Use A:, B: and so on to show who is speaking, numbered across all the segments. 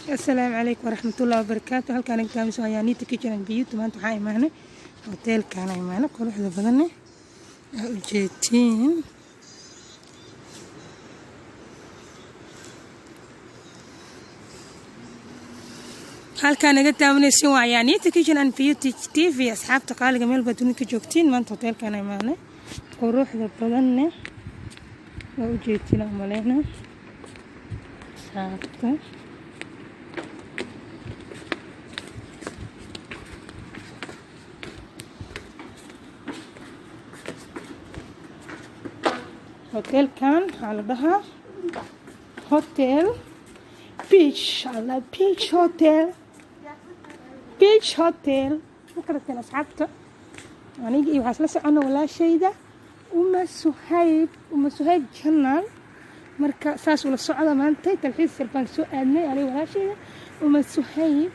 A: السلام عليكم ورحمة الله وبركاته. هل كان كلام سوايا نيت كيتشن بيوت ما أنتم حاي معنا هوتيل كان معنا كل واحدة بدنا جيتين هل كان قد تعمل سوايا نيت كيتشن بيوت تي في أصحاب تقال جميل بدون كجوكتين ما أنتم هوتيل كان معنا كل واحدة بدنا وجيتين عملنا ساعة هوتيل كان على ظهر هوتيل بيتش على بيتش هوتيل بيتش هوتيل فكرة كان أصحابته يعني يجي وحصل أنا ولا شيء ده وما سهيب جنان مركا ساس ولا الصعدة ما أنت تلحيز سربان سؤالني عليه ولا شيء وما سهيب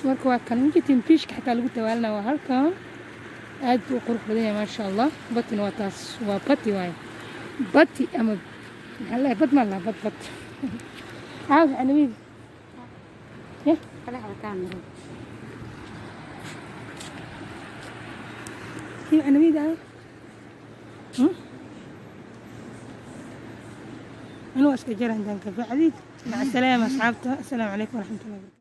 A: مركا كان يجي تنفيش حتى لو توالنا وهالكم أد وقروح بدنيا ما شاء الله بطن وتاس وبطي واي بطي أما هلا بط ما لا بط عاوز أنا مين إيه
B: خليها على الكاميرا
A: هي أنا مين ده أنا واسكت جرى عندنا كفاءة مع السلامة أصحابته. السلام عليكم ورحمة الله وبركاته.